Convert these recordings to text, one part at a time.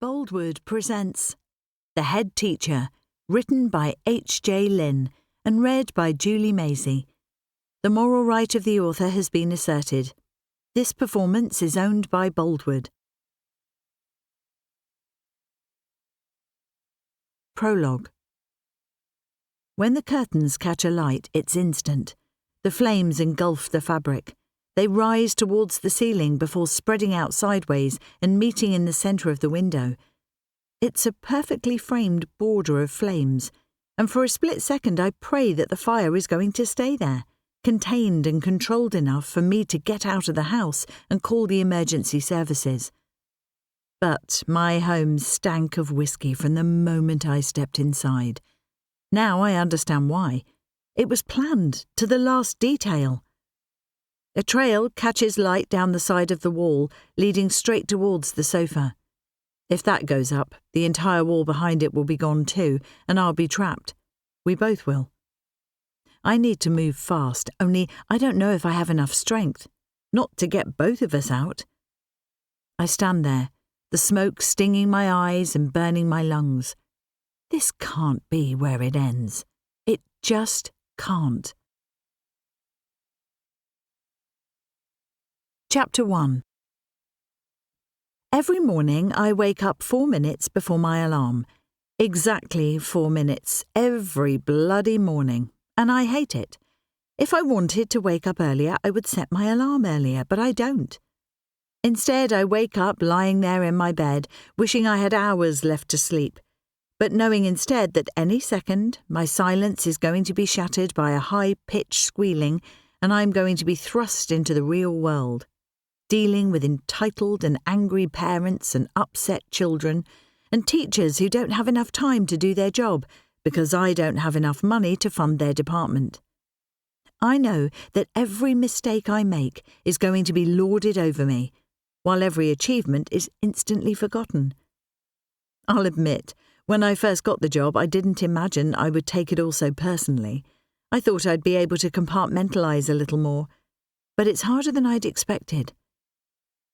Boldwood presents The Head Teacher, written by H.J. Lynn and read by Julie Maisie. The moral right of the author has been asserted. This performance is owned by Boldwood. Prologue. When the curtains catch a light, it's instant. The flames engulf the fabric. They rise towards the ceiling before spreading out sideways and meeting in the centre of the window. It's a perfectly framed border of flames, and for a split second I pray that the fire is going to stay there, contained and controlled enough for me to get out of the house and call the emergency services. But my home stank of whiskey from the moment I stepped inside. Now I understand why. It was planned to the last detail. A trail catches light down the side of the wall, leading straight towards the sofa. If that goes up, the entire wall behind it will be gone too, and I'll be trapped. We both will. I need to move fast, only I don't know if I have enough strength. Not to get both of us out. I stand there, the smoke stinging my eyes and burning my lungs. This can't be where it ends. It just can't. Chapter 1. Every morning I wake up 4 minutes before my alarm. Exactly 4 minutes, every bloody morning, and I hate it. If I wanted to wake up earlier, I would set my alarm earlier, but I don't. Instead, I wake up lying there in my bed, wishing I had hours left to sleep, but knowing instead that any second my silence is going to be shattered by a high-pitched squealing, and I'm going to be thrust into the real world. Dealing with entitled and angry parents and upset children, and teachers who don't have enough time to do their job because I don't have enough money to fund their department. I know that every mistake I make is going to be lauded over me, while every achievement is instantly forgotten. I'll admit, when I first got the job, I didn't imagine I would take it all so personally. I thought I'd be able to compartmentalise a little more, but it's harder than I'd expected.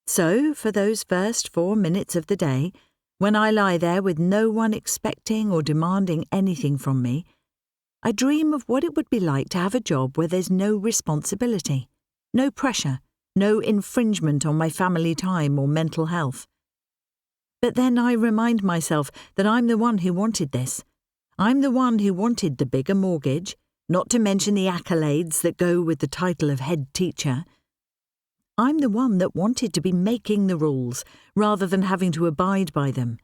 So, for those first 4 minutes of the day, when I lie there with no one expecting or demanding anything from me, I dream of what it would be like to have a job where there's no responsibility, no pressure, no infringement on my family time or mental health. But then I remind myself that I'm the one who wanted this. I'm the one who wanted the bigger mortgage, not to mention the accolades that go with the title of head teacher. I'm the one that wanted to be making the rules rather than having to abide by them.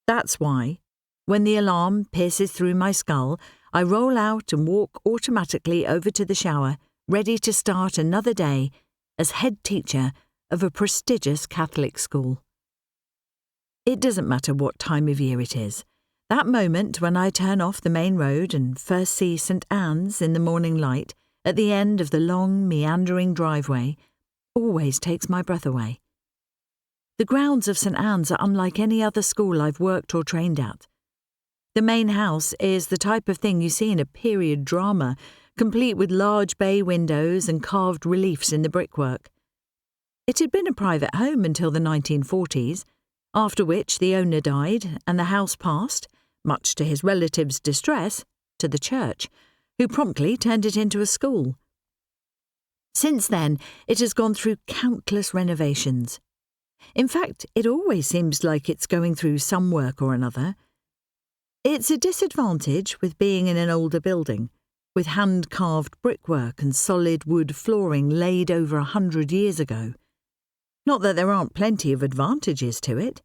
That's why, when the alarm pierces through my skull, I roll out and walk automatically over to the shower, ready to start another day as head teacher of a prestigious Catholic school. It doesn't matter what time of year it is. That moment when I turn off the main road and first see St. Anne's in the morning light at the end of the long, meandering driveway always takes my breath away. The grounds of St. Anne's are unlike any other school I've worked or trained at. The main house is the type of thing you see in a period drama, complete with large bay windows and carved reliefs in the brickwork. It had been a private home until the 1940s, after which the owner died and the house passed, much to his relatives' distress, to the church, who promptly turned it into a school. Since then, it has gone through countless renovations. In fact, it always seems like it's going through some work or another. It's a disadvantage with being in an older building, with hand-carved brickwork and solid wood flooring laid over 100 years ago. Not that there aren't plenty of advantages to it.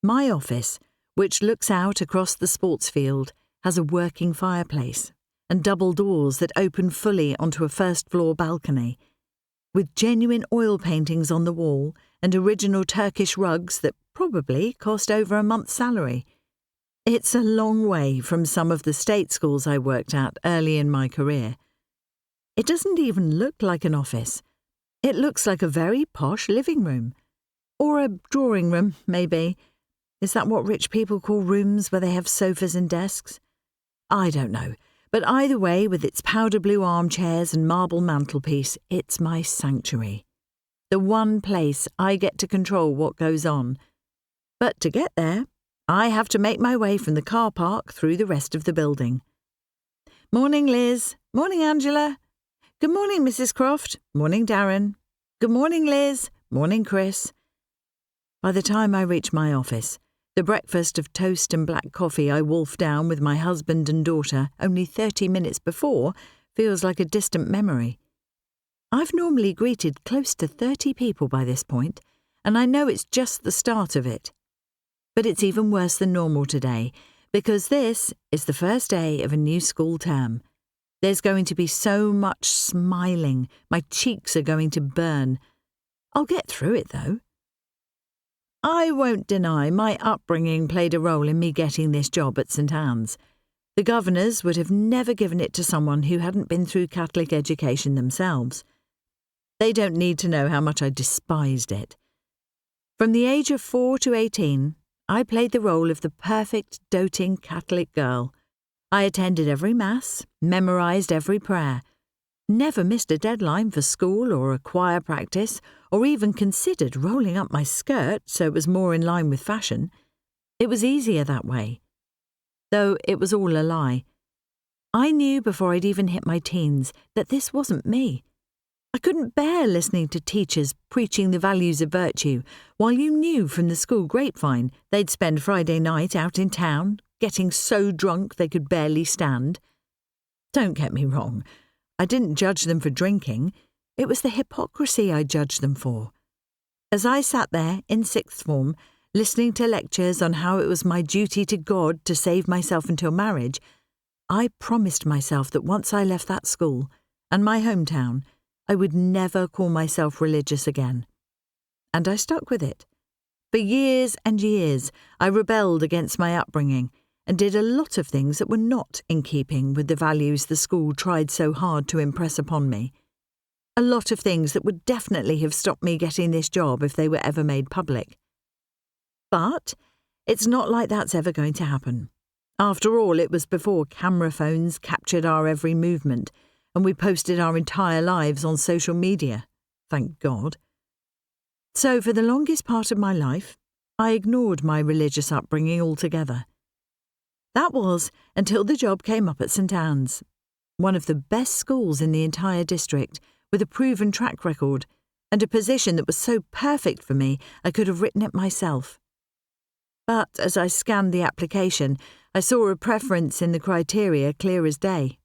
My office, which looks out across the sports field, has a working fireplace and double doors that open fully onto a first-floor balcony, with genuine oil paintings on the wall and original Turkish rugs that probably cost over a month's salary. It's a long way from some of the state schools I worked at early in my career. It doesn't even look like an office. It looks like a very posh living room. Or a drawing room, maybe. Is that what rich people call rooms where they have sofas and desks? I don't know. But either way, with its powder blue armchairs and marble mantelpiece, it's my sanctuary. The one place I get to control what goes on. But to get there, I have to make my way from the car park through the rest of the building. Morning, Liz. Morning, Angela. Good morning, Mrs. Croft. Morning, Darren. Good morning, Liz. Morning, Chris. By the time I reach my office, the breakfast of toast and black coffee I wolfed down with my husband and daughter only 30 minutes before feels like a distant memory. I've normally greeted close to 30 people by this point, and I know it's just the start of it. But it's even worse than normal today, because this is the first day of a new school term. There's going to be so much smiling, my cheeks are going to burn. I'll get through it, though. I won't deny my upbringing played a role in me getting this job at St Anne's. The governors would have never given it to someone who hadn't been through Catholic education themselves. They don't need to know how much I despised it. From the age of 4 to 18, I played the role of the perfect doting Catholic girl. I attended every mass, memorised every prayer, never missed a deadline for school or a choir practice, or even considered rolling up my skirt so it was more in line with fashion. It was easier that way. Though it was all a lie. I knew before I'd even hit my teens that this wasn't me. I couldn't bear listening to teachers preaching the values of virtue, while you knew from the school grapevine they'd spend Friday night out in town, getting so drunk they could barely stand. Don't get me wrong, I didn't judge them for drinking. It was the hypocrisy I judged them for. As I sat there in sixth form, listening to lectures on how it was my duty to God to save myself until marriage, I promised myself that once I left that school and my hometown, I would never call myself religious again. And I stuck with it. For years and years, I rebelled against my upbringing and did a lot of things that were not in keeping with the values the school tried so hard to impress upon me. A lot of things that would definitely have stopped me getting this job if they were ever made public. But it's not like that's ever going to happen. After all, it was before camera phones captured our every movement, and we posted our entire lives on social media, thank God. So for the longest part of my life, I ignored my religious upbringing altogether. That was until the job came up at St Anne's, one of the best schools in the entire district, with a proven track record, and a position that was so perfect for me I could have written it myself. But as I scanned the application, I saw a preference in the criteria clear as day.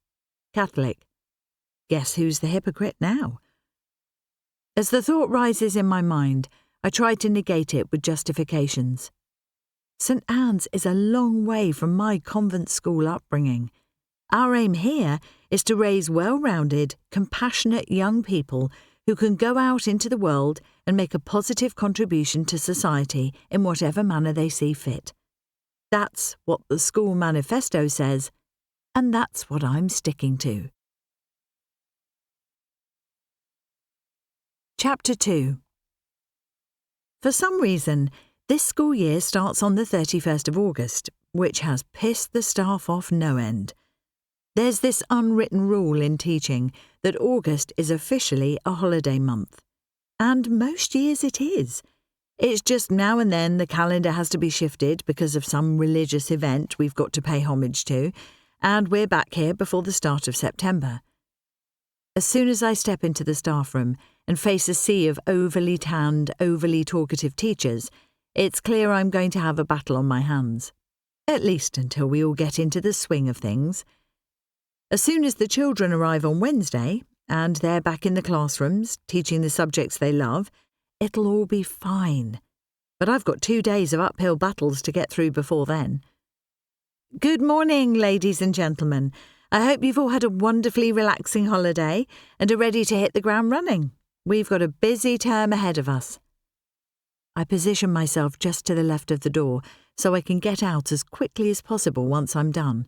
Catholic. Guess who's the hypocrite now? As the thought rises in my mind, I try to negate it with justifications. St Anne's is a long way from my convent school upbringing. Our aim here is to raise well-rounded, compassionate young people who can go out into the world and make a positive contribution to society in whatever manner they see fit. That's what the school manifesto says, and that's what I'm sticking to. Chapter 2. For some reason, this school year starts on the 31st of August, which has pissed the staff off no end. There's this unwritten rule in teaching that August is officially a holiday month. And most years it is. It's just now and then the calendar has to be shifted because of some religious event we've got to pay homage to, and we're back here before the start of September. As soon as I step into the staff room and face a sea of overly tanned, overly talkative teachers, it's clear I'm going to have a battle on my hands. At least until we all get into the swing of things. As soon as the children arrive on Wednesday, and they're back in the classrooms, teaching the subjects they love, it'll all be fine. But I've got 2 days of uphill battles to get through before then. Good morning, ladies and gentlemen. I hope you've all had a wonderfully relaxing holiday and are ready to hit the ground running. We've got a busy term ahead of us. I position myself just to the left of the door so I can get out as quickly as possible once I'm done.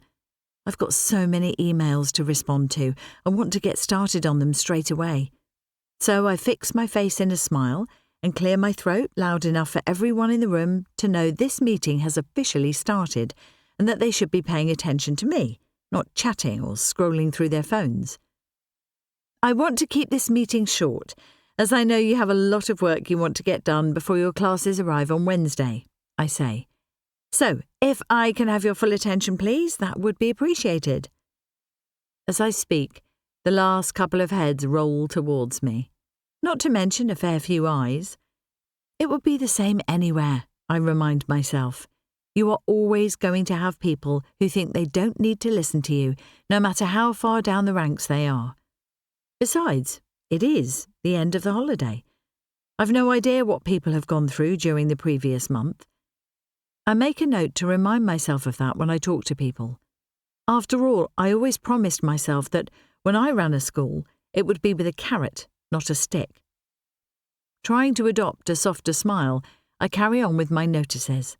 I've got so many emails to respond to and want to get started on them straight away. So I fix my face in a smile and clear my throat loud enough for everyone in the room to know this meeting has officially started and that they should be paying attention to me, not chatting or scrolling through their phones. I want to keep this meeting short, as I know you have a lot of work you want to get done before your classes arrive on Wednesday, I say. So, if I can have your full attention, please, that would be appreciated. As I speak, the last couple of heads roll towards me, not to mention a fair few eyes. It would be the same anywhere, I remind myself. You are always going to have people who think they don't need to listen to you, no matter how far down the ranks they are. Besides, it is the end of the holiday. I've no idea what people have gone through during the previous month. I make a note to remind myself of that when I talk to people. After all, I always promised myself that when I ran a school, it would be with a carrot, not a stick. Trying to adopt a softer smile, I carry on with my notices.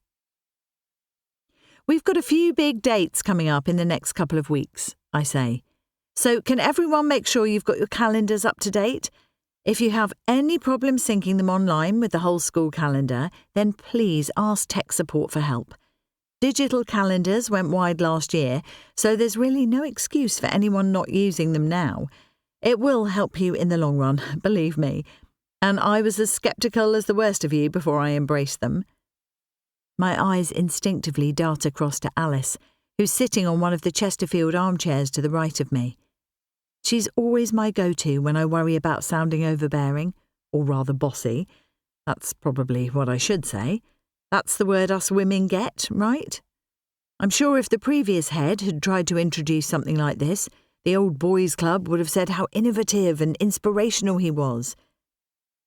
We've got a few big dates coming up in the next couple of weeks, I say. So can everyone make sure you've got your calendars up to date? If you have any problem syncing them online with the whole school calendar, then please ask tech support for help. Digital calendars went wide last year, so there's really no excuse for anyone not using them now. It will help you in the long run, believe me. And I was as sceptical as the worst of you before I embraced them. My eyes instinctively dart across to Alice, who's sitting on one of the Chesterfield armchairs to the right of me. She's always my go-to when I worry about sounding overbearing, or rather bossy. That's probably what I should say. That's the word us women get, right? I'm sure if the previous head had tried to introduce something like this, the old boys' club would have said how innovative and inspirational he was.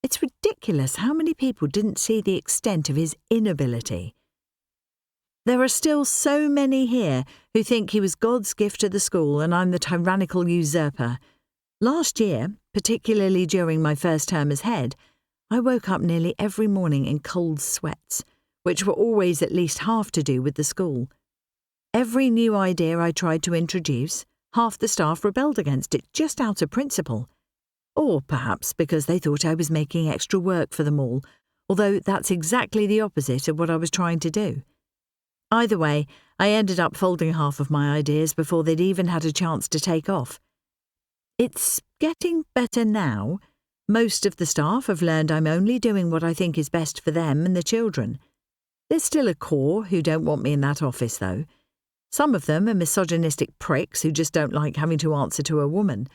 It's ridiculous how many people didn't see the extent of his inability. There are still so many here who think he was God's gift to the school and I'm the tyrannical usurper. Last year, particularly during my first term as head, I woke up nearly every morning in cold sweats, which were always at least half to do with the school. Every new idea I tried to introduce, half the staff rebelled against it just out of principle. Or perhaps because they thought I was making extra work for them all, although that's exactly the opposite of what I was trying to do. Either way, I ended up folding half of my ideas before they'd even had a chance to take off. It's getting better now. Most of the staff have learned I'm only doing what I think is best for them and the children. There's still a core who don't want me in that office, though. Some of them are misogynistic pricks who just don't like having to answer to a woman.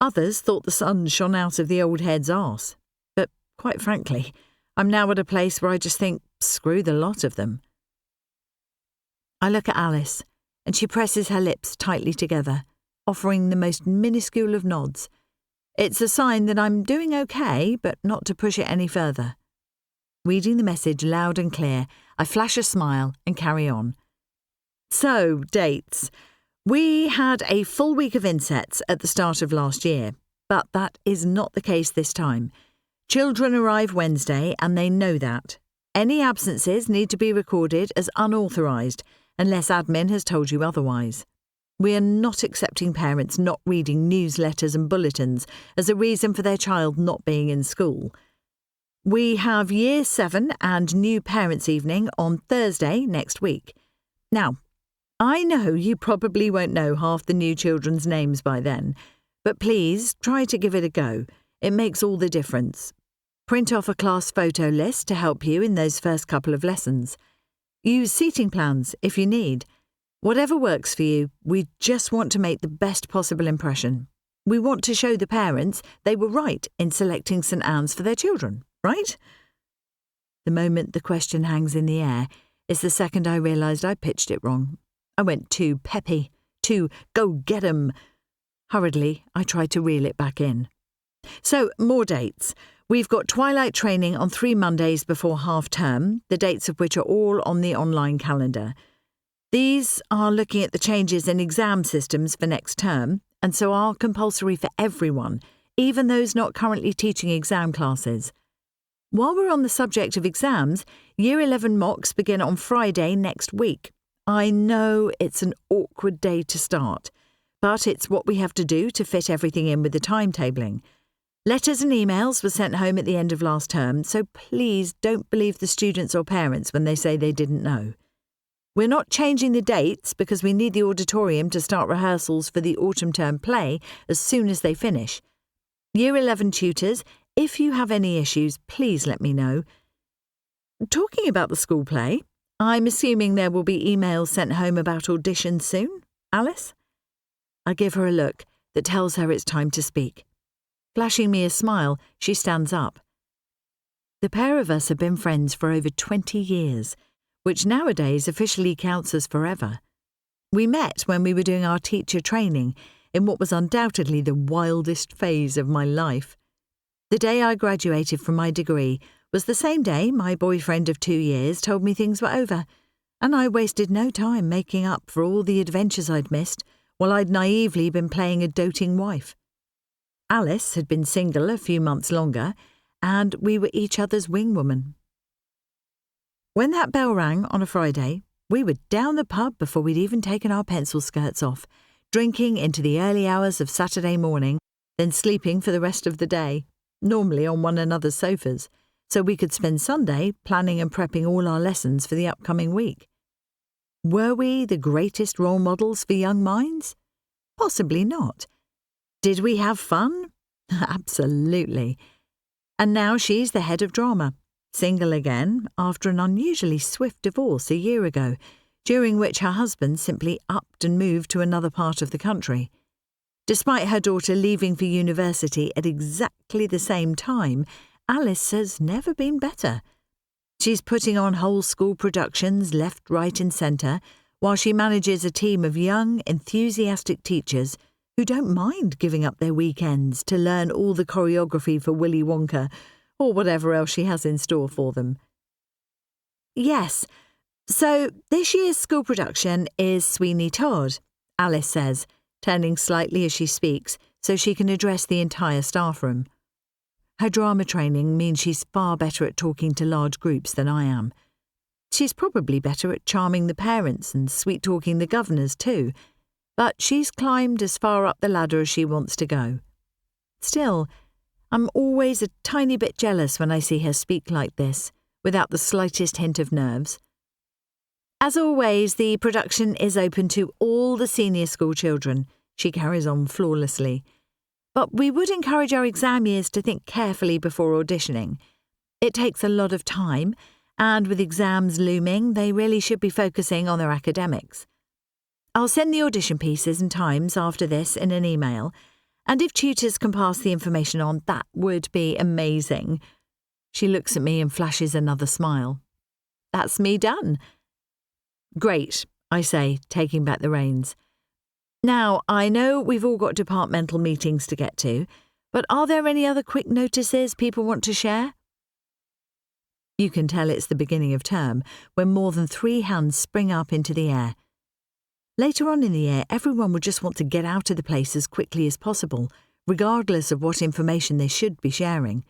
Others thought the sun shone out of the old head's arse. But quite frankly, I'm now at a place where I just think, screw the lot of them. I look at Alice, and she presses her lips tightly together, offering the most minuscule of nods. It's a sign that I'm doing okay, but not to push it any further. Reading the message loud and clear, I flash a smile and carry on. So, dates. We had a full week of insets at the start of last year, but that is not the case this time. Children arrive Wednesday and they know that. Any absences need to be recorded as unauthorised, unless admin has told you otherwise. We are not accepting parents not reading newsletters and bulletins as a reason for their child not being in school. We have Year 7 and New Parents' Evening on Thursday next week. Now, I know you probably won't know half the new children's names by then, but please try to give it a go. It makes all the difference. Print off a class photo list to help you in those first couple of lessons. Use seating plans if you need. Whatever works for you, we just want to make the best possible impression. We want to show the parents they were right in selecting St Anne's for their children, right? The moment the question hangs in the air is the second I realised I pitched it wrong. I went too peppy, too go get 'em. Hurriedly, I tried to reel it back in. So, more dates. We've got twilight training on 3 Mondays before half term, the dates of which are all on the online calendar. These are looking at the changes in exam systems for next term, and so are compulsory for everyone, even those not currently teaching exam classes. While we're on the subject of exams, Year 11 mocks begin on Friday next week. I know it's an awkward day to start, but it's what we have to do to fit everything in with the timetabling. Letters and emails were sent home at the end of last term, so please don't believe the students or parents when they say they didn't know. We're not changing the dates because we need the auditorium to start rehearsals for the autumn term play as soon as they finish. Year 11 tutors, if you have any issues, please let me know. Talking about the school play, I'm assuming there will be emails sent home about auditions soon, Alice? I give her a look that tells her it's time to speak. Flashing me a smile, she stands up. The pair of us have been friends for over 20 years, which nowadays officially counts as forever. We met when we were doing our teacher training in what was undoubtedly the wildest phase of my life. The day I graduated from my degree was the same day my boyfriend of 2 years told me things were over, and I wasted no time making up for all the adventures I'd missed while I'd naively been playing a doting wife. Alice had been single a few months longer, and we were each other's wingwoman. When that bell rang on a Friday, we were down the pub before we'd even taken our pencil skirts off, drinking into the early hours of Saturday morning, then sleeping for the rest of the day, normally on one another's sofas, so we could spend Sunday planning and prepping all our lessons for the upcoming week. Were we the greatest role models for young minds? Possibly not. Did we have fun? Absolutely. And now she's the head of drama, single again after an unusually swift divorce a year ago, during which her husband simply upped and moved to another part of the country. Despite her daughter leaving for university at exactly the same time, Alice has never been better. She's putting on whole school productions left, right and centre, while she manages a team of young, enthusiastic teachers who don't mind giving up their weekends to learn all the choreography for Willy Wonka or whatever else she has in store for them. Yes, so this year's school production is Sweeney Todd, Alice says, turning slightly as she speaks so she can address the entire staff room. Her drama training means she's far better at talking to large groups than I am. She's probably better at charming the parents and sweet-talking the governors too, but she's climbed as far up the ladder as she wants to go. Still, I'm always a tiny bit jealous when I see her speak like this, without the slightest hint of nerves. As always, the production is open to all the senior school children, she carries on flawlessly. But we would encourage our exam years to think carefully before auditioning. It takes a lot of time, and with exams looming, they really should be focusing on their academics. I'll send the audition pieces and times after this in an email, and if tutors can pass the information on, that would be amazing. She looks at me and flashes another smile. That's me done. Great, I say, taking back the reins. Now, I know we've all got departmental meetings to get to, but are there any other quick notices people want to share? You can tell it's the beginning of term when more than 3 hands spring up into the air. Later on in the year, everyone would just want to get out of the place as quickly as possible, regardless of what information they should be sharing.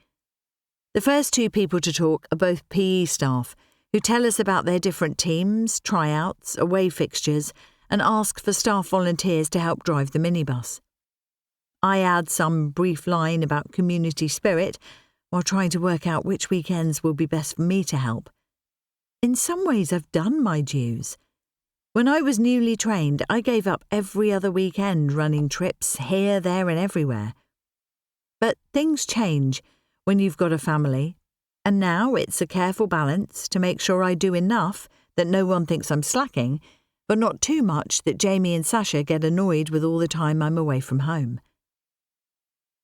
The first 2 people to talk are both PE staff, who tell us about their different teams, tryouts, away fixtures, and ask for staff volunteers to help drive the minibus. I add some brief line about community spirit while trying to work out which weekends will be best for me to help. In some ways, I've done my dues. When I was newly trained, I gave up every other weekend running trips here, there and everywhere. But things change when you've got a family, and now it's a careful balance to make sure I do enough that no one thinks I'm slacking, but not too much that Jamie and Sasha get annoyed with all the time I'm away from home.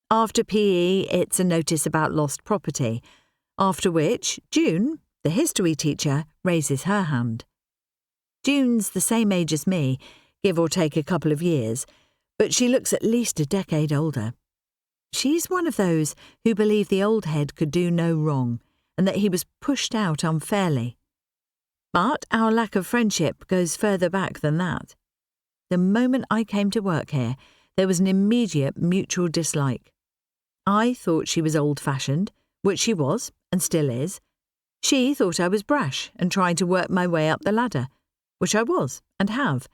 After PE, it's a notice about lost property, after which June, the history teacher, raises her hand. June's the same age as me, give or take a couple of years, but she looks at least a decade older. She's one of those who believe the old head could do no wrong and that he was pushed out unfairly. But our lack of friendship goes further back than that. The moment I came to work here, there was an immediate mutual dislike. I thought she was old-fashioned, which she was and still is. She thought I was brash and trying to work my way up the ladder, which I was and have.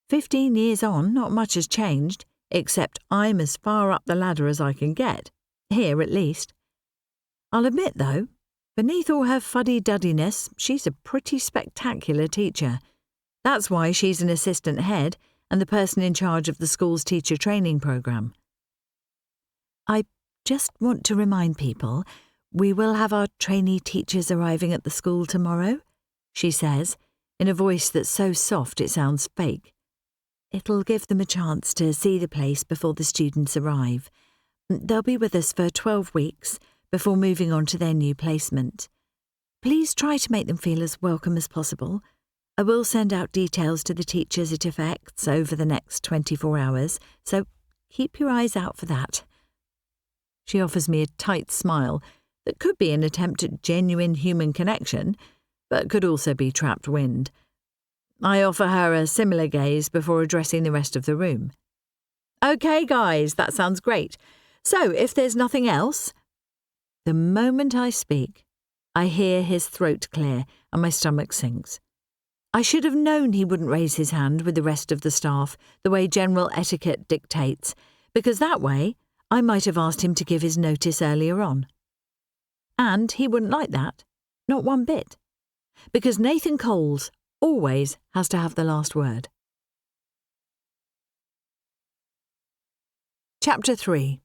15 years on, not much has changed, except I'm as far up the ladder as I can get, here at least. I'll admit, though, beneath all her fuddy-duddiness, she's a pretty spectacular teacher. That's why she's an assistant head and the person in charge of the school's teacher training programme. I just want to remind people, We will have our trainee teachers arriving at the school tomorrow, she says, in a voice that's so soft it sounds fake. It'll give them a chance to see the place before the students arrive. They'll be with us for 12 weeks before moving on to their new placement. Please try to make them feel as welcome as possible. I will send out details to the teachers it affects over the next 24 hours, so keep your eyes out for that. She offers me a tight smile that could be an attempt at genuine human connection, but could also be trapped wind. I offer her a similar gaze before addressing the rest of the room. Okay, guys, that sounds great. So, if there's nothing else... The moment I speak, I hear his throat clear and my stomach sinks. I should have known he wouldn't raise his hand with the rest of the staff the way general etiquette dictates, because that way I might have asked him to give his notice earlier on. And he wouldn't like that, not one bit, because Nathan Coles always has to have the last word. Chapter 3.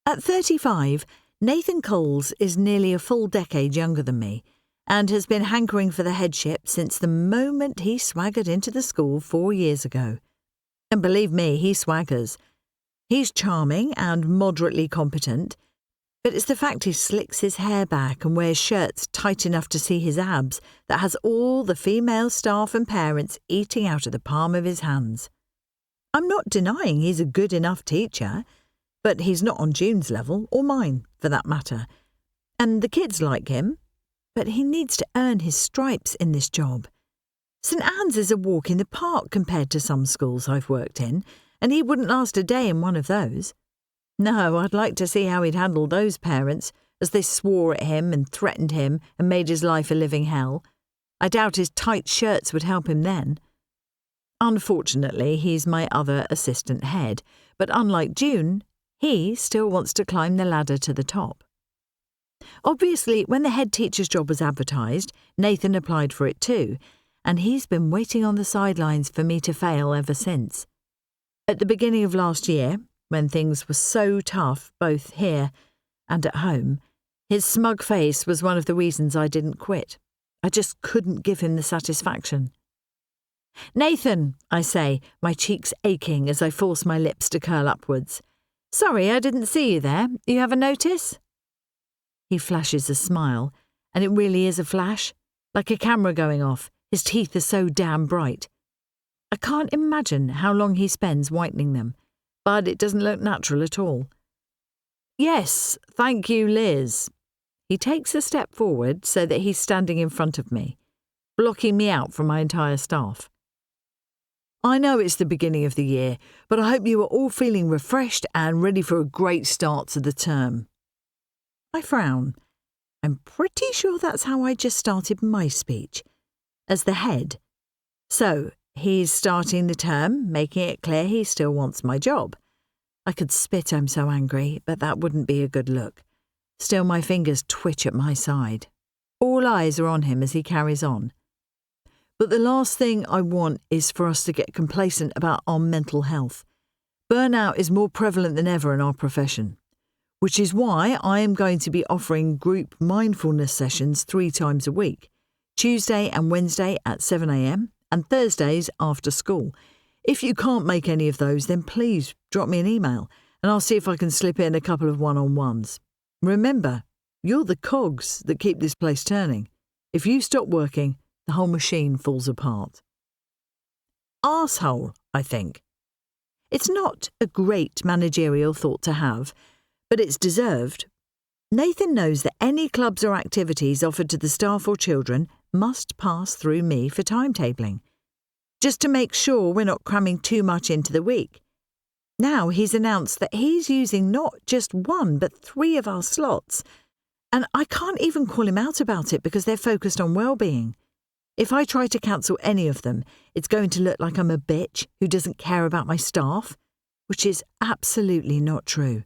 At 35, Nathan Coles is nearly a full decade younger than me and has been hankering for the headship since the moment he swaggered into the school 4 years ago. And believe me, he swaggers. He's charming and moderately competent, but it's the fact he slicks his hair back and wears shirts tight enough to see his abs that has all the female staff and parents eating out of the palm of his hands. I'm not denying he's a good enough teacher, but he's not on June's level, or mine, for that matter. And the kids like him, but he needs to earn his stripes in this job. St Anne's is a walk in the park compared to some schools I've worked in, and he wouldn't last a day in one of those. No, I'd like to see how he'd handle those parents as they swore at him and threatened him and made his life a living hell. I doubt his tight shirts would help him then. Unfortunately, he's my other assistant head, but unlike June, he still wants to climb the ladder to the top. Obviously, when the head teacher's job was advertised, Nathan applied for it too, and he's been waiting on the sidelines for me to fail ever since. At the beginning of last year, when things were so tough both here and at home, his smug face was one of the reasons I didn't quit. I just couldn't give him the satisfaction. "Nathan," I say, my cheeks aching as I force my lips to curl upwards. "Sorry, I didn't see you there. You have a notice?" He flashes a smile, and it really is a flash, like a camera going off. His teeth are so damn bright. I can't imagine how long he spends whitening them, but it doesn't look natural at all. "Yes, thank you, Liz." He takes a step forward so that he's standing in front of me, blocking me out from my entire staff. "I know it's the beginning of the year, but I hope you are all feeling refreshed and ready for a great start to the term." I frown. I'm pretty sure that's how I just started my speech, as the head. So, he's starting the term, making it clear he still wants my job. I could spit, I'm so angry, but that wouldn't be a good look. Still, my fingers twitch at my side. All eyes are on him as he carries on. But the last thing I want is for us to get complacent about our mental health. Burnout is more prevalent than ever in our profession, which is why I am going to be offering group mindfulness sessions 3 times a week, Tuesday and Wednesday at 7 a.m. and Thursdays after school. If you can't make any of those, then please drop me an email and I'll see if I can slip in a couple of one-on-ones. Remember, you're the cogs that keep this place turning. If you stop working, the whole machine falls apart. Arsehole, I think. It's not a great managerial thought to have, but it's deserved. Nathan knows that any clubs or activities offered to the staff or children must pass through me for timetabling, just to make sure we're not cramming too much into the week. Now he's announced that he's using not just 1 but 3 of our slots, and I can't even call him out about it because they're focused on well-being. If I try to cancel any of them, it's going to look like I'm a bitch who doesn't care about my staff, which is absolutely not true.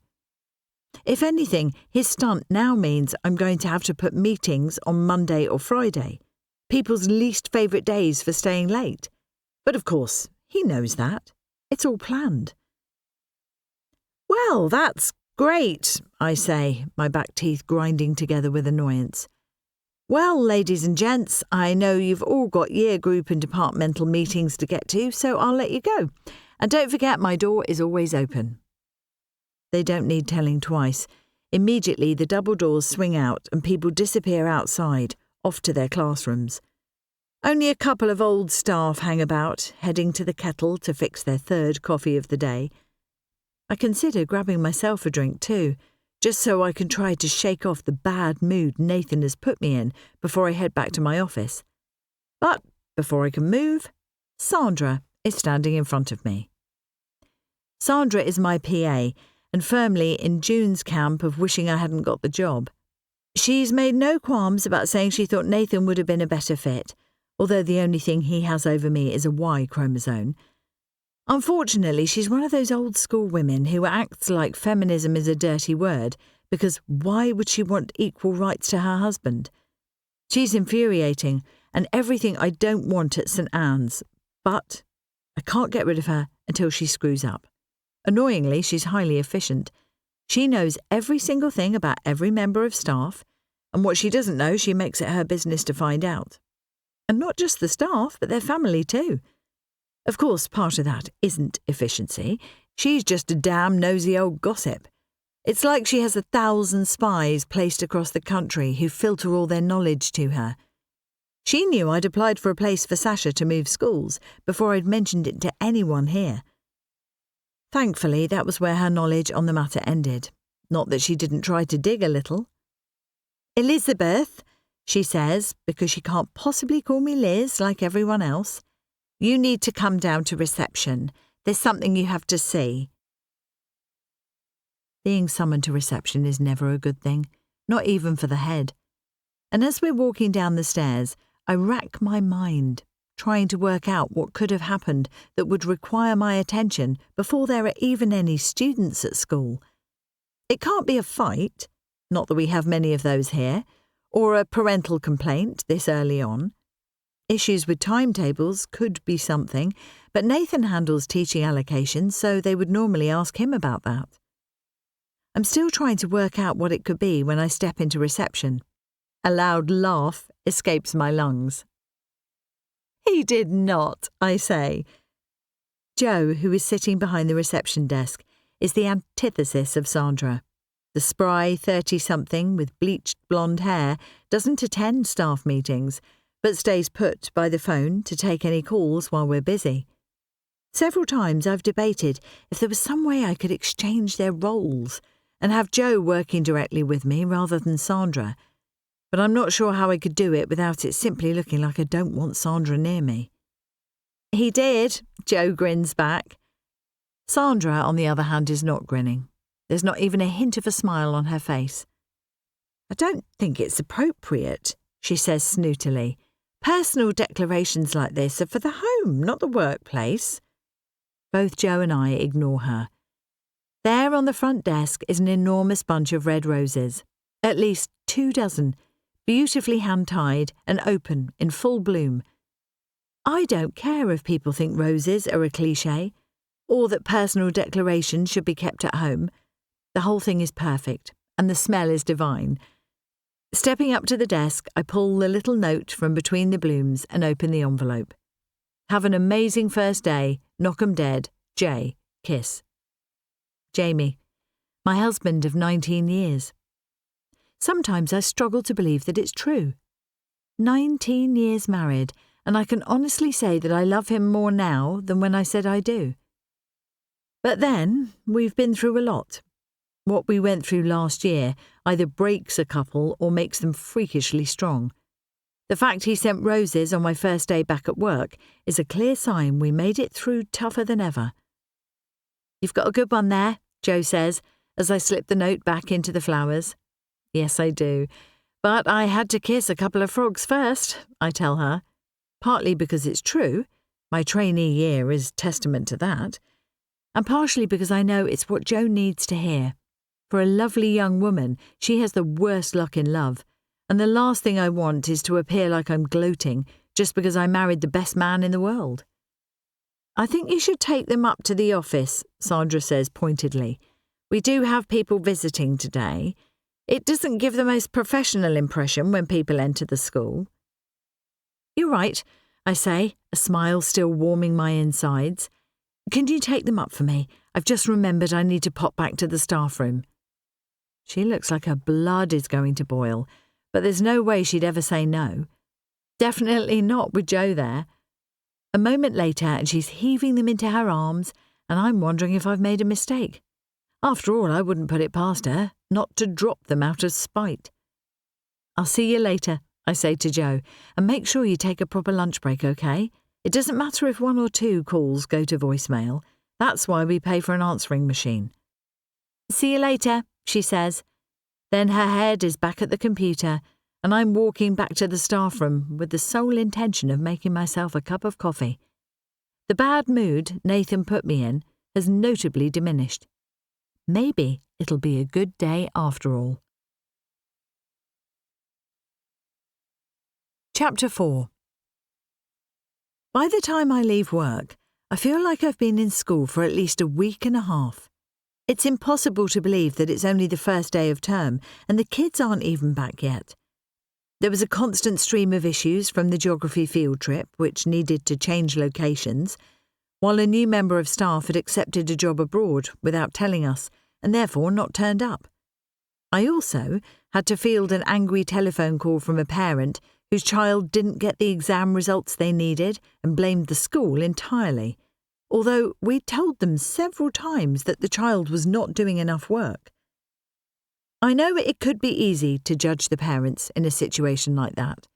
If anything, his stunt now means I'm going to have to put meetings on Monday or Friday, people's least favourite days for staying late. But of course, he knows that. It's all planned. "Well, that's Great, I say, my back teeth grinding together with annoyance. Well, ladies and gents, I know you've all got year group and departmental meetings to get to, so I'll let you go. And don't forget my door is always open. They don't need telling twice. Immediately the double doors swing out and people disappear outside, off to their classrooms. Only a couple of old staff hang about, heading to the kettle to fix their third coffee of the day. I consider grabbing myself a drink too, just so I can try to shake off the bad mood Nathan has put me in before I head back to my office. But before I can move, Sandra is standing in front of me. Sandra is my PA and firmly in June's camp of wishing I hadn't got the job. She's made no qualms about saying she thought Nathan would have been a better fit, although the only thing he has over me is a Y chromosome. Unfortunately, she's one of those old-school women who acts like feminism is a dirty word, because why would she want equal rights to her husband? She's infuriating, and everything I don't want at St. Anne's, but I can't get rid of her until she screws up. Annoyingly, she's highly efficient. She knows every single thing about every member of staff, and what she doesn't know, she makes it her business to find out. And not just the staff, but their family too. Of course, part of that isn't efficiency. She's just a damn nosy old gossip. It's like she has 1,000 spies placed across the country who filter all their knowledge to her. She knew I'd applied for a place for Sasha to move schools before I'd mentioned it to anyone here. Thankfully, that was where her knowledge on the matter ended. Not that she didn't try to dig a little. "Elizabeth," she says, because she can't possibly call me Liz like everyone else, "you need to come down to reception. There's something you have to see." Being summoned to reception is never a good thing, not even for the head. And as we're walking down the stairs, I rack my mind, trying to work out what could have happened that would require my attention before there are even any students at school. It can't be a fight, not that we have many of those here, or a parental complaint this early on. Issues with timetables could be something, but Nathan handles teaching allocations, so they would normally ask him about that. I'm still trying to work out what it could be when I step into reception. A loud laugh escapes my lungs. "He did not," I say. Joe, who is sitting behind the reception desk, is the antithesis of Sandra. The spry 30-something with bleached blonde hair doesn't attend staff meetings, but stays put by the phone to take any calls while we're busy. Several times I've debated if there was some way I could exchange their roles and have Joe working directly with me rather than Sandra, but I'm not sure how I could do it without it simply looking like I don't want Sandra near me. "He did," Joe grins back. Sandra, on the other hand, is not grinning. There's not even a hint of a smile on her face. "I don't think it's appropriate," she says snootily. "Personal declarations like this are for the home, not the workplace." Both Joe and I ignore her. There on the front desk is an enormous bunch of red roses, at least 2 dozen, beautifully hand-tied and open in full bloom. I don't care if people think roses are a cliché, or that personal declarations should be kept at home. The whole thing is perfect, and the smell is divine. Stepping up to the desk, I pull the little note from between the blooms and open the envelope. "Have an amazing first day. Knock 'em dead. J. Kiss." Jamie, my husband of 19 years. Sometimes I struggle to believe that it's true. 19 years married, and I can honestly say that I love him more now than when I said I do. But then, we've been through a lot. What we went through last year either breaks a couple or makes them freakishly strong. The fact he sent roses on my first day back at work is a clear sign we made it through tougher than ever. "You've got a good one there," Joe says, as I slip the note back into the flowers. "Yes, I do. But I had to kiss a couple of frogs first," I tell her. Partly because it's true, my trainee year is testament to that, and partially because I know it's what Joe needs to hear. For a lovely young woman, she has the worst luck in love, and the last thing I want is to appear like I'm gloating just because I married the best man in the world. "I think you should take them up to the office," Sandra says pointedly. We do have people visiting today. It doesn't give the most professional impression when people enter the school." "You're right," I say, a smile still warming my insides. "Can you take them up for me? I've just remembered I need to pop back to the staff room." She looks like her blood is going to boil, but there's no way she'd ever say no. Definitely not with Joe there. A moment later and she's heaving them into her arms, and I'm wondering if I've made a mistake. After all, I wouldn't put it past her not to drop them out of spite. "I'll see you later," I say to Joe, "and make sure you take a proper lunch break, okay? It doesn't matter if 1 or 2 calls go to voicemail. That's why we pay for an answering machine." "See you later," she says. Then her head is back at the computer, and I'm walking back to the staff room with the sole intention of making myself a cup of coffee. The bad mood Nathan put me in has notably diminished. Maybe it'll be a good day after all. Chapter 4. By the time I leave work, I feel like I've been in school for at least a week and a half. It's impossible to believe that it's only the first day of term and the kids aren't even back yet. There was a constant stream of issues from the geography field trip, which needed to change locations, while a new member of staff had accepted a job abroad without telling us and therefore not turned up. I also had to field an angry telephone call from a parent whose child didn't get the exam results they needed and blamed the school entirely, although we'd told them several times that the child was not doing enough work. I know it could be easy to judge the parents in a situation like that.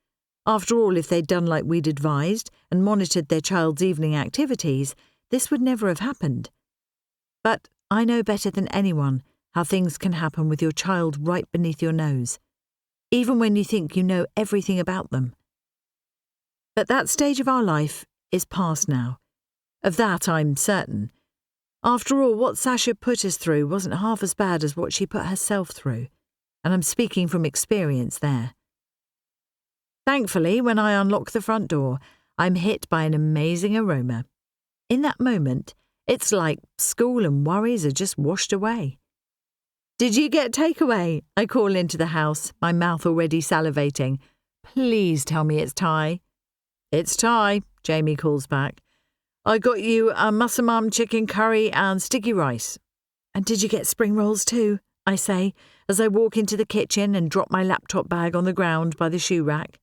After all, if they'd done like we'd advised and monitored their child's evening activities, this would never have happened. But I know better than anyone how things can happen with your child right beneath your nose, even when you think you know everything about them. But that stage of our life is past now. Of that I'm certain. After all, what Sasha put us through wasn't half as bad as what she put herself through, and I'm speaking from experience there. Thankfully, when I unlock the front door, I'm hit by an amazing aroma. In that moment, it's like school and worries are just washed away. "Did you get takeaway?" I call into the house, my mouth already salivating. "Please tell me it's Thai." "It's Thai," Jamie calls back. "I got you a massaman chicken curry and sticky rice." "And did you get spring rolls too?" I say, as I walk into the kitchen and drop my laptop bag on the ground by the shoe rack.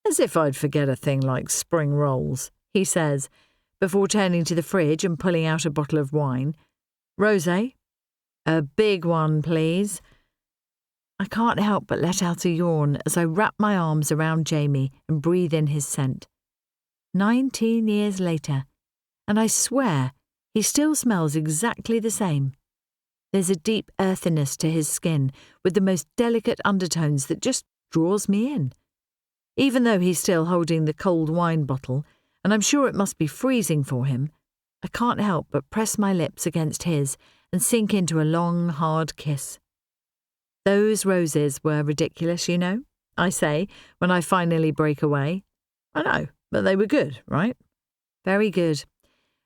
"As if I'd forget a thing like spring rolls," he says, before turning to the fridge and pulling out a bottle of wine. "Rosé?" "A big one, please." I can't help but let out a yawn as I wrap my arms around Jamie and breathe in his scent. 19 years later, and I swear he still smells exactly the same. There's a deep earthiness to his skin with the most delicate undertones that just draws me in. Even though he's still holding the cold wine bottle, and I'm sure it must be freezing for him, I can't help but press my lips against his and sink into a long, hard kiss. "Those roses were ridiculous, you know," I say when I finally break away. "I know, but they were good, right?" "Very good.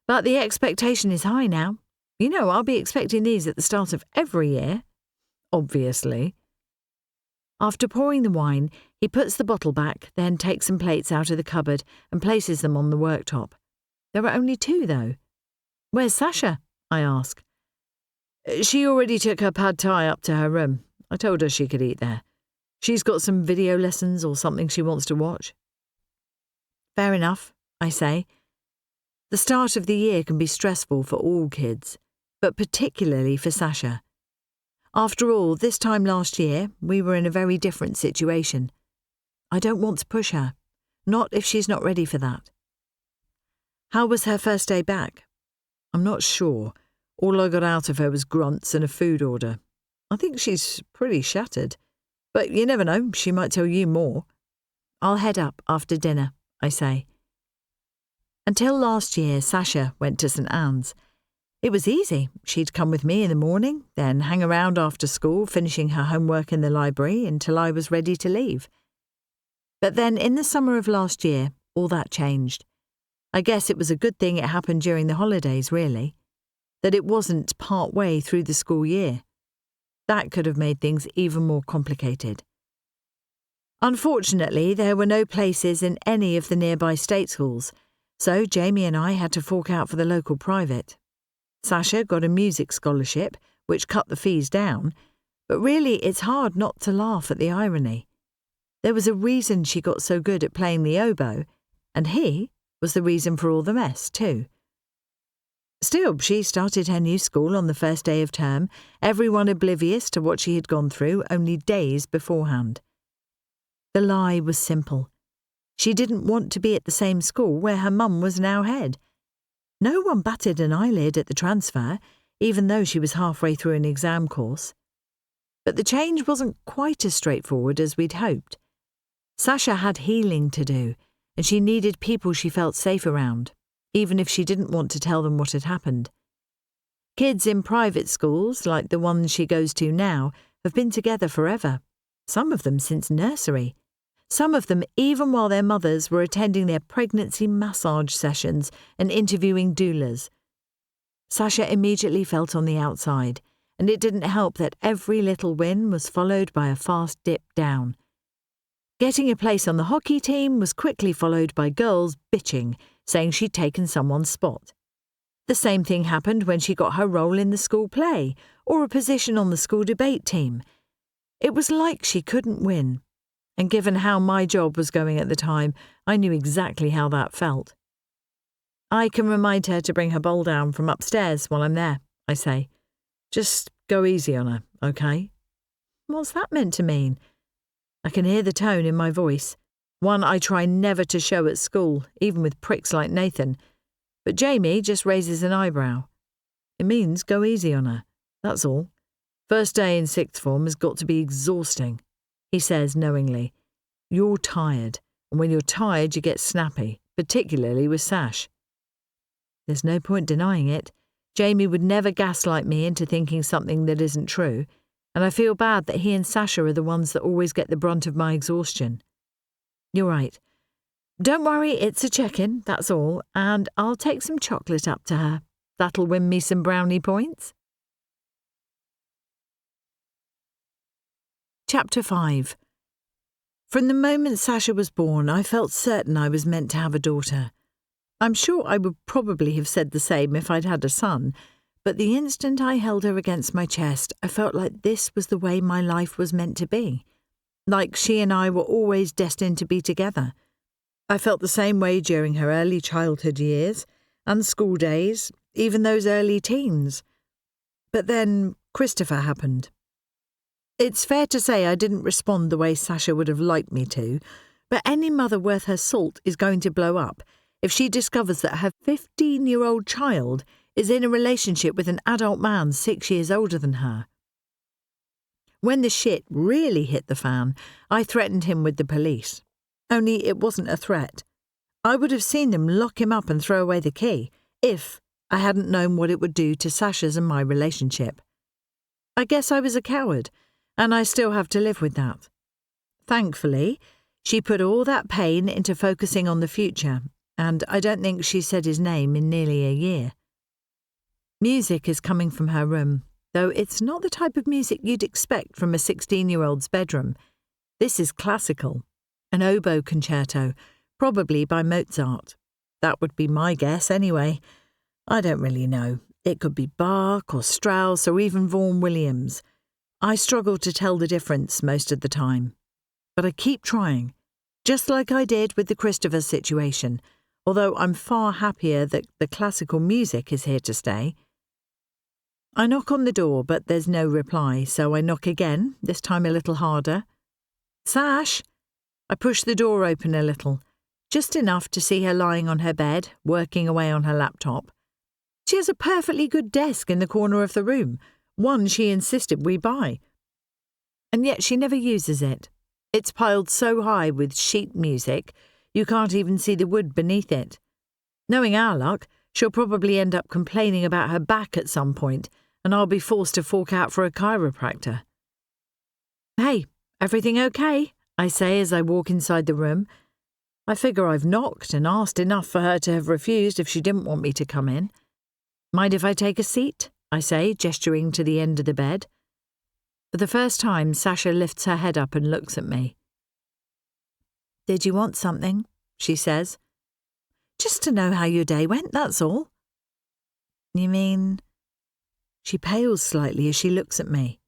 But the expectation is high now. You know, I'll be expecting these at the start of every year." "Obviously." After pouring the wine, he puts the bottle back, then takes some plates out of the cupboard and places them on the worktop. There are only 2, though. "Where's Sasha?" I ask. "She already took her pad thai up to her room. I told her she could eat there. She's got some video lessons or something she wants to watch." "Fair enough," I say. The start of the year can be stressful for all kids, but particularly for Sasha. After all, this time last year, we were in a very different situation. I don't want to push her, not if she's not ready for that. "How was her first day back?" "I'm not sure. All I got out of her was grunts and a food order. I think she's pretty shattered. But you never know, she might tell you more." "I'll head up after dinner," I say. Until last year, Sasha went to St. Anne's. It was easy. She'd come with me in the morning, then hang around after school, finishing her homework in the library until I was ready to leave. But then in the summer of last year, all that changed. I guess it was a good thing it happened during the holidays, really. that it wasn't part way through the school year. That could have made things even more complicated. Unfortunately, there were no places in any of the nearby state schools, so Jamie and I had to fork out for the local private. Sasha got a music scholarship, which cut the fees down, but really it's hard not to laugh at the irony. There was a reason she got so good at playing the oboe, and he was the reason for all the mess, too. Still, she started her new school on the first day of term, everyone oblivious to what she had gone through only days beforehand. The lie was simple. She didn't want to be at the same school where her mum was now head. No one batted an eyelid at the transfer, even though she was halfway through an exam course. But the change wasn't quite as straightforward as we'd hoped. Sasha had healing to do, and she needed people she felt safe around, even if she didn't want to tell them what had happened. Kids in private schools, like the one she goes to now, have been together forever, some of them since nursery. Some of them even while their mothers were attending their pregnancy massage sessions and interviewing doulas. Sasha immediately felt on the outside, and it didn't help that every little win was followed by a fast dip down. Getting a place on the hockey team was quickly followed by girls bitching, saying she'd taken someone's spot. The same thing happened when she got her role in the school play or a position on the school debate team. It was like she couldn't win. And given how my job was going at the time, I knew exactly how that felt. I can remind her to bring her bowl down from upstairs while I'm there, I say. Just go easy on her, okay? What's that meant to mean? I can hear the tone in my voice, one I try never to show at school, even with pricks like Nathan. But Jamie just raises an eyebrow. It means go easy on her, that's all. First day in sixth form has got to be exhausting. He says knowingly, you're tired, and when you're tired you get snappy, particularly with Sash. There's no point denying it. Jamie would never gaslight me into thinking something that isn't true, and I feel bad that he and Sasha are the ones that always get the brunt of my exhaustion. You're right. Don't worry, it's a check-in, that's all, and I'll take some chocolate up to her. That'll win me some brownie points. Chapter 5. From the moment Sasha was born, I felt certain I was meant to have a daughter. I'm sure I would probably have said the same if I'd had a son, but the instant I held her against my chest, I felt like this was the way my life was meant to be. Like she and I were always destined to be together. I felt the same way during her early childhood years, and school days, even those early teens. But then Christopher happened. It's fair to say I didn't respond the way Sasha would have liked me to, but any mother worth her salt is going to blow up if she discovers that her 15-year-old child is in a relationship with an adult man 6 years older than her. When the shit really hit the fan, I threatened him with the police. Only it wasn't a threat. I would have seen them lock him up and throw away the key, if I hadn't known what it would do to Sasha's and my relationship. I guess I was a coward, and I still have to live with that. Thankfully, she put all that pain into focusing on the future, and I don't think she said his name in nearly a year. Music is coming from her room, though it's not the type of music you'd expect from a 16-year-old's bedroom. This is classical, an oboe concerto, probably by Mozart. That would be my guess anyway. I don't really know. It could be Bach or Strauss or even Vaughan Williams. I struggle to tell the difference most of the time. But I keep trying, just like I did with the Christopher situation, although I'm far happier that the classical music is here to stay. I knock on the door, but there's no reply, so I knock again, this time a little harder. Sash! I push the door open a little, just enough to see her lying on her bed, working away on her laptop. She has a perfectly good desk in the corner of the room, one she insisted we buy. And yet she never uses it. It's piled so high with sheet music, you can't even see the wood beneath it. Knowing our luck, she'll probably end up complaining about her back at some point, and I'll be forced to fork out for a chiropractor. Hey, everything okay? I say as I walk inside the room. I figure I've knocked and asked enough for her to have refused if she didn't want me to come in. Mind if I take a seat? I say, gesturing to the end of the bed. For the first time, Sasha lifts her head up and looks at me. Did you want something? She says. Just to know how your day went, that's all. You mean? She pales slightly as she looks at me.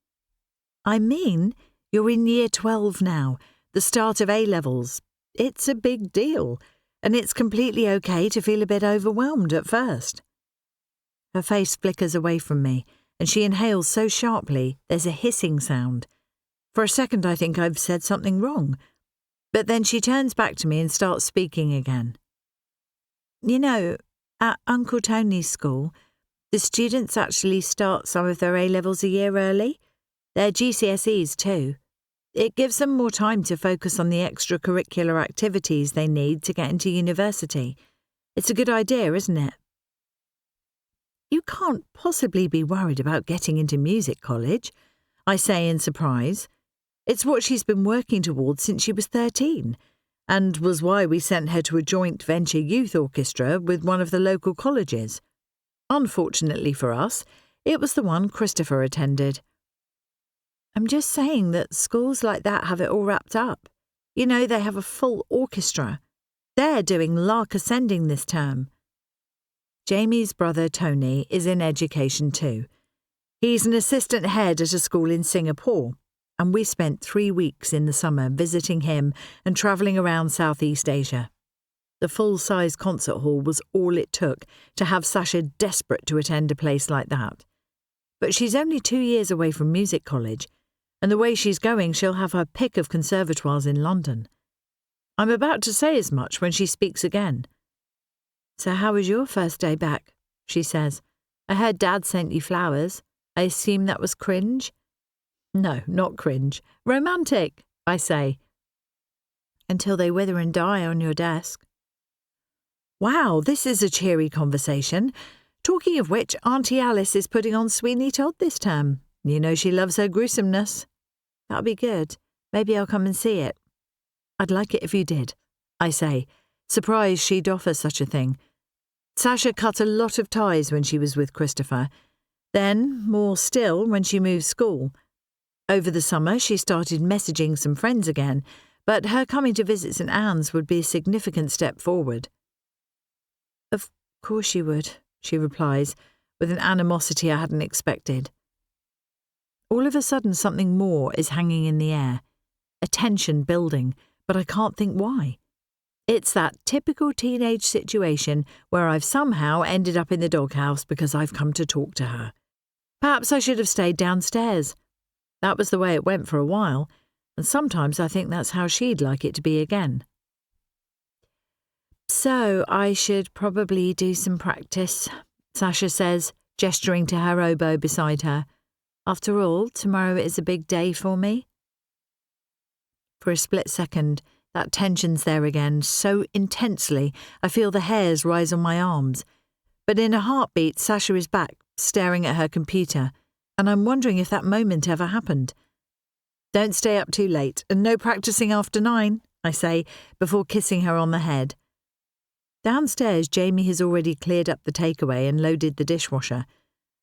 I mean, you're in year 12 now, the start of A-levels. It's a big deal, and it's completely okay to feel a bit overwhelmed at first. Her face flickers away from me, and she inhales so sharply there's a hissing sound. For a second I think I've said something wrong, but then she turns back to me and starts speaking again. You know, at Uncle Tony's school, the students actually start some of their A-levels a year early. Their GCSEs too. It gives them more time to focus on the extracurricular activities they need to get into university. It's a good idea, isn't it? You can't possibly be worried about getting into music college, I say in surprise. It's what she's been working towards since she was 13, and was why we sent her to a joint venture youth orchestra with one of the local colleges. Unfortunately for us, it was the one Christopher attended. I'm just saying that schools like that have it all wrapped up. You know, they have a full orchestra. They're doing Lark Ascending this term. Jamie's brother Tony is in education too. He's an assistant head at a school in Singapore, and we spent 3 weeks in the summer visiting him and travelling around Southeast Asia. The full-size concert hall was all it took to have Sasha desperate to attend a place like that. But she's only 2 years away from music college, and the way she's going she'll have her pick of conservatoires in London. I'm about to say as much when she speaks again. So how was your first day back? She says. I heard Dad sent you flowers. I assume that was cringe? No, not cringe. Romantic, I say. Until they wither and die on your desk. Wow, this is a cheery conversation. Talking of which, Auntie Alice is putting on Sweeney Todd this term. You know she loves her gruesomeness. That'll be good. Maybe I'll come and see it. I'd like it if you did, I say, surprised she'd offer such a thing. Sasha cut a lot of ties when she was with Christopher. Then, more still, when she moved school. Over the summer, she started messaging some friends again, but her coming to visit St Anne's would be a significant step forward. Of course you would, she replies, with an animosity I hadn't expected. All of a sudden something more is hanging in the air, a tension building, but I can't think why. It's that typical teenage situation where I've somehow ended up in the doghouse because I've come to talk to her. Perhaps I should have stayed downstairs. That was the way it went for a while, and sometimes I think that's how she'd like it to be again. So I should probably do some practice, Sasha says, gesturing to her oboe beside her. After all, tomorrow is a big day for me. For a split second, that tension's there again, so intensely I feel the hairs rise on my arms. But in a heartbeat, Sasha is back, staring at her computer, and I'm wondering if that moment ever happened. Don't stay up too late, and no practicing after 9, I say, before kissing her on the head. Downstairs, Jamie has already cleared up the takeaway and loaded the dishwasher.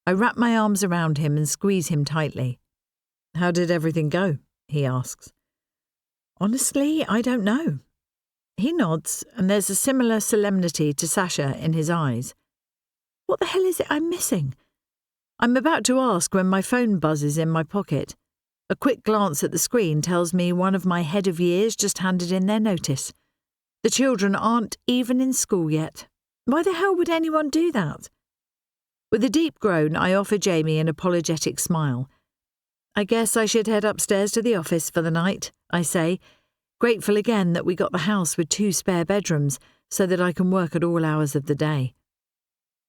I wrap my arms around him and squeeze him tightly. How did everything go? He asks. Honestly, I don't know. He nods, and there's a similar solemnity to Sasha in his eyes. What the hell is it I'm missing? I'm about to ask when my phone buzzes in my pocket. A quick glance at the screen tells me one of my head of years just handed in their notice. The children aren't even in school yet. Why the hell would anyone do that? With a deep groan, I offer Jamie an apologetic smile. I guess I should head upstairs to the office for the night, I say, grateful again that we got the house with 2 spare bedrooms so that I can work at all hours of the day.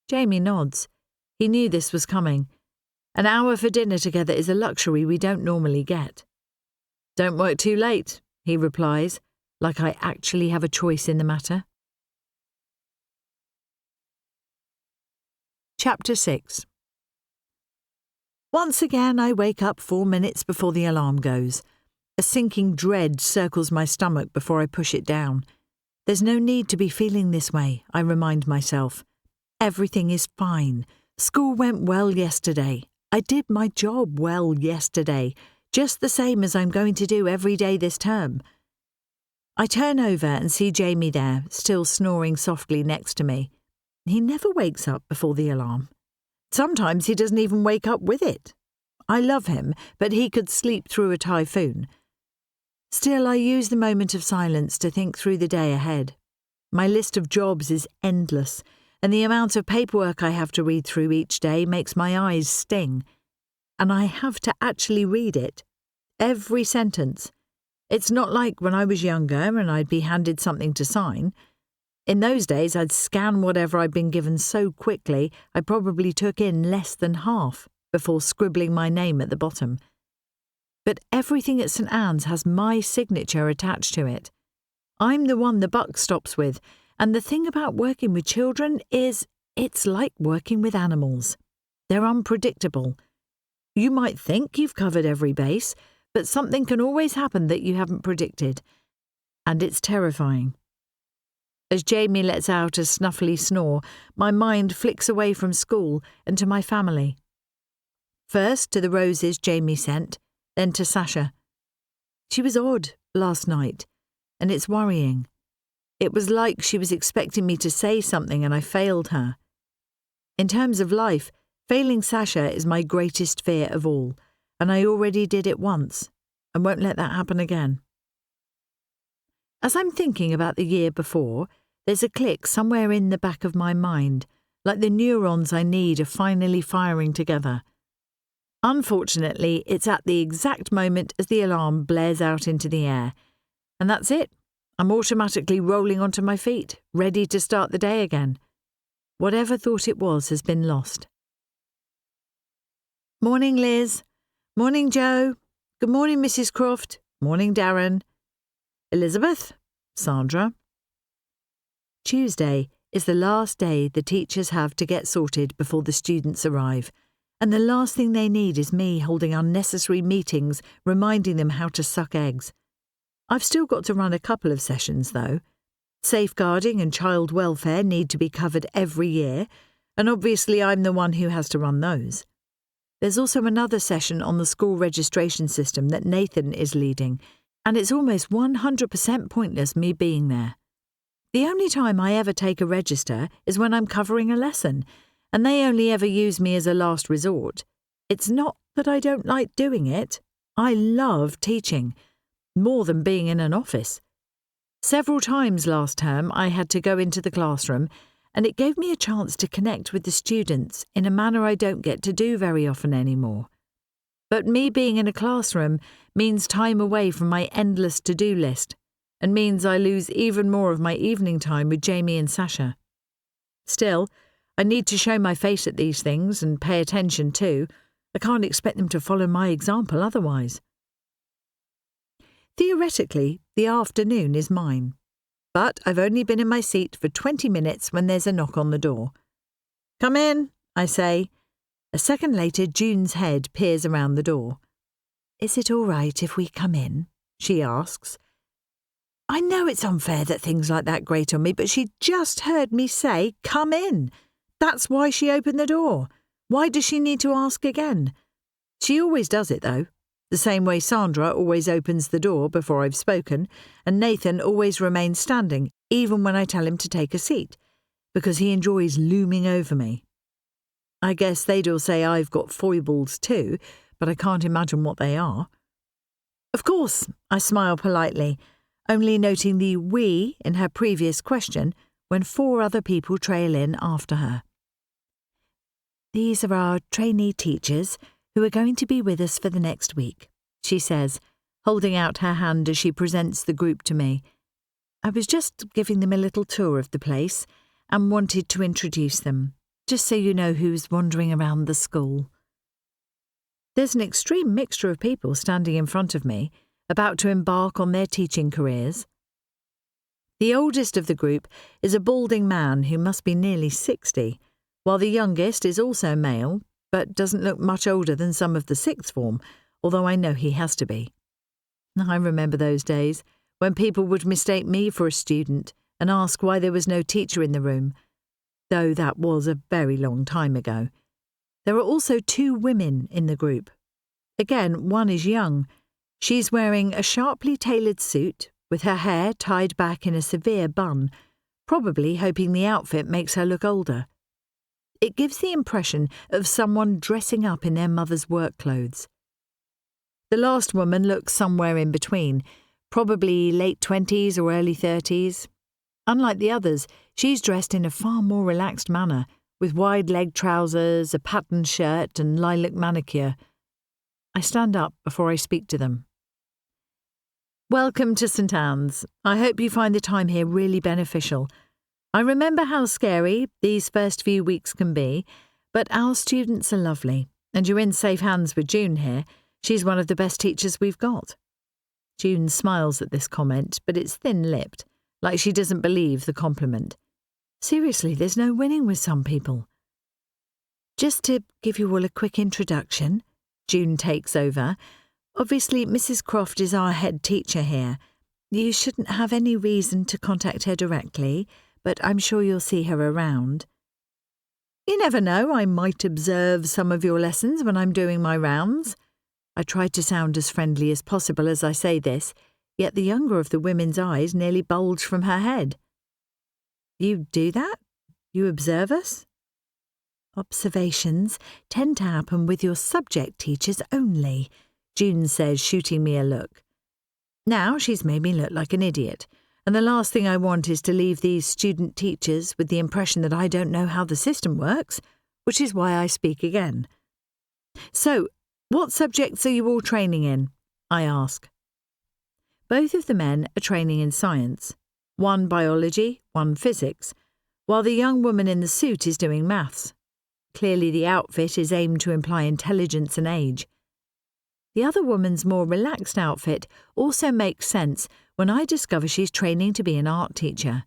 Jamie nods. He knew this was coming. An hour for dinner together is a luxury we don't normally get. Don't work too late, he replies, like I actually have a choice in the matter. Chapter 6. Once again I wake up 4 minutes before the alarm goes. A sinking dread circles my stomach before I push it down. There's no need to be feeling this way, I remind myself. Everything is fine. School went well yesterday. I did my job well yesterday, just the same as I'm going to do every day this term. I turn over and see Jamie there, still snoring softly next to me. He never wakes up before the alarm. Sometimes he doesn't even wake up with it. I love him, but he could sleep through a typhoon. Still, I use the moment of silence to think through the day ahead. My list of jobs is endless, and the amount of paperwork I have to read through each day makes my eyes sting. And I have to actually read it. Every sentence. It's not like when I was younger and I'd be handed something to sign. In those days, I'd scan whatever I'd been given so quickly I probably took in less than half before scribbling my name at the bottom. But everything at St Anne's has my signature attached to it. I'm the one the buck stops with, and the thing about working with children is it's like working with animals. They're unpredictable. You might think you've covered every base, but something can always happen that you haven't predicted, and it's terrifying. As Jamie lets out a snuffly snore, my mind flicks away from school and to my family. First to the roses Jamie sent, then to Sasha. She was odd last night, and it's worrying. It was like she was expecting me to say something and I failed her. In terms of life, failing Sasha is my greatest fear of all, and I already did it once, and won't let that happen again. As I'm thinking about the year before, there's a click somewhere in the back of my mind, like the neurons I need are finally firing together. Unfortunately, it's at the exact moment as the alarm blares out into the air. And that's it. I'm automatically rolling onto my feet, ready to start the day again. Whatever thought it was has been lost. Morning, Liz. Morning, Joe. Good morning, Mrs. Croft. Morning, Darren. Elizabeth. Sandra. Tuesday is the last day the teachers have to get sorted before the students arrive. And the last thing they need is me holding unnecessary meetings reminding them how to suck eggs. I've still got to run a couple of sessions, though. Safeguarding and child welfare need to be covered every year, and obviously I'm the one who has to run those. There's also another session on the school registration system that Nathan is leading, and it's almost 100% pointless me being there. The only time I ever take a register is when I'm covering a lesson, and they only ever use me as a last resort. It's not that I don't like doing it. I love teaching, more than being in an office. Several times last term I had to go into the classroom, and it gave me a chance to connect with the students in a manner I don't get to do very often anymore. But me being in a classroom means time away from my endless to-do list, and means I lose even more of my evening time with Jamie and Sasha. Still, I need to show my face at these things and pay attention too. I can't expect them to follow my example otherwise. Theoretically, the afternoon is mine, but I've only been in my seat for 20 minutes when there's a knock on the door. Come in, I say. A second later, June's head peers around the door. Is it all right if we come in? She asks. I know it's unfair that things like that grate on me, but she just heard me say, come in. That's why she opened the door. Why does she need to ask again? She always does it, though. The same way Sandra always opens the door before I've spoken, and Nathan always remains standing, even when I tell him to take a seat, because he enjoys looming over me. I guess they'd all say I've got foibles too, but I can't imagine what they are. Of course, I smile politely, only noting the we in her previous question when 4 other people trail in after her. These are our trainee teachers who are going to be with us for the next week, she says, holding out her hand as she presents the group to me. I was just giving them a little tour of the place and wanted to introduce them, just so you know who's wandering around the school. There's an extreme mixture of people standing in front of me, about to embark on their teaching careers. The oldest of the group is a balding man who must be nearly 60, while the youngest is also male, but doesn't look much older than some of the 6th form, although I know he has to be. I remember those days, when people would mistake me for a student and ask why there was no teacher in the room, though that was a very long time ago, There are also 2 women in the group. Again, one is young. She's wearing a sharply tailored suit with her hair tied back in a severe bun, probably hoping the outfit makes her look older. It gives the impression of someone dressing up in their mother's work clothes. The last woman looks somewhere in between, probably late 20s or early 30s. Unlike the others, she's dressed in a far more relaxed manner, with wide-leg trousers, a patterned shirt and lilac manicure. I stand up before I speak to them. Welcome to St Anne's. I hope you find the time here really beneficial. I remember how scary these first few weeks can be, but our students are lovely, and you're in safe hands with June here. She's one of the best teachers we've got. June smiles at this comment, but it's thin-lipped, like she doesn't believe the compliment. Seriously, there's no winning with some people. Just to give you all a quick introduction, June takes over. Obviously, Mrs. Croft is our head teacher here. You shouldn't have any reason to contact her directly, but I'm sure you'll see her around. You never know, I might observe some of your lessons when I'm doing my rounds. I try to sound as friendly as possible as I say this, yet the younger of the women's eyes nearly bulge from her head. You do that? You observe us? Observations tend to happen with your subject teachers only, June says, shooting me a look. Now she's made me look like an idiot, and the last thing I want is to leave these student teachers with the impression that I don't know how the system works, which is why I speak again. So, what subjects are you all training in? I ask. Both of the men are training in science, one biology, one physics, while the young woman in the suit is doing maths. Clearly the outfit is aimed to imply intelligence and age. The other woman's more relaxed outfit also makes sense when I discover she's training to be an art teacher.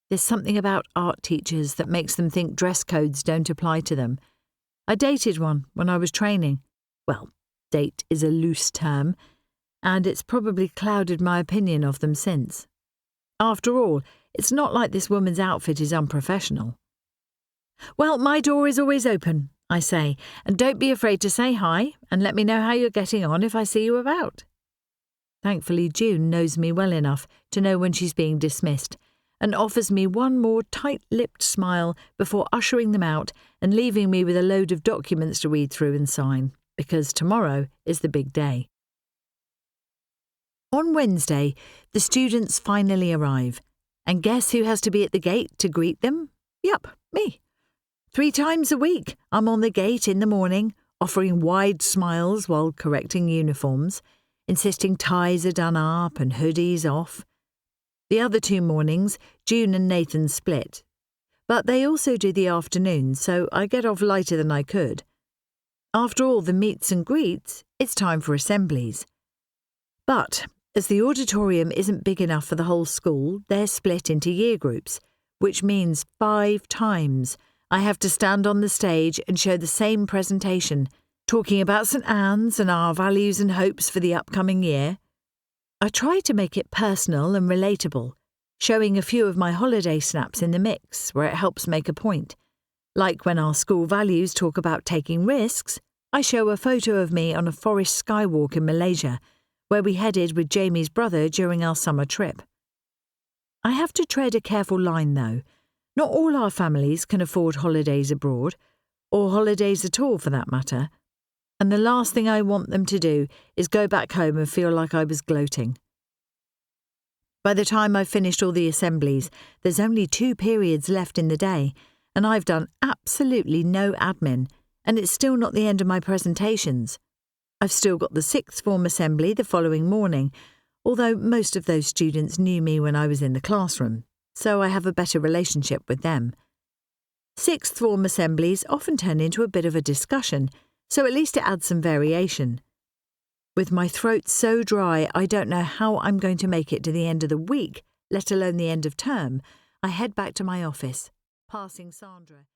There's something about art teachers that makes them think dress codes don't apply to them. I dated one when I was training. Well, date is a loose term, and it's probably clouded my opinion of them since. After all, it's not like this woman's outfit is unprofessional. Well, my door is always open, I say, and don't be afraid to say hi and let me know how you're getting on if I see you about. Thankfully, June knows me well enough to know when she's being dismissed and offers me one more tight-lipped smile before ushering them out and leaving me with a load of documents to read through and sign, because tomorrow is the big day. On Wednesday, the students finally arrive, and guess who has to be at the gate to greet them? Yup, me. 3 times a week, I'm on the gate in the morning, offering wide smiles while correcting uniforms, insisting ties are done up and hoodies off. The other 2 mornings, June and Nathan split. But they also do the afternoon, so I get off lighter than I could. After all the meets and greets, it's time for assemblies. But as the auditorium isn't big enough for the whole school, they're split into year groups, which means 5 times I have to stand on the stage and show the same presentation, talking about St Anne's and our values and hopes for the upcoming year. I try to make it personal and relatable, showing a few of my holiday snaps in the mix where it helps make a point. Like when our school values talk about taking risks, I show a photo of me on a forest skywalk in Malaysia, where we headed with Jamie's brother during our summer trip. I have to tread a careful line, though. Not all our families can afford holidays abroad, or holidays at all for that matter, and the last thing I want them to do is go back home and feel like I was gloating. By the time I've finished all the assemblies, there's only 2 periods left in the day, and I've done absolutely no admin, and it's still not the end of my presentations. I've still got the 6th form assembly the following morning, although most of those students knew me when I was in the classroom, so I have a better relationship with them. 6th form assemblies often turn into a bit of a discussion, so at least it adds some variation. With my throat so dry I don't know how I'm going to make it to the end of the week, let alone the end of term, I head back to my office, passing Sandra.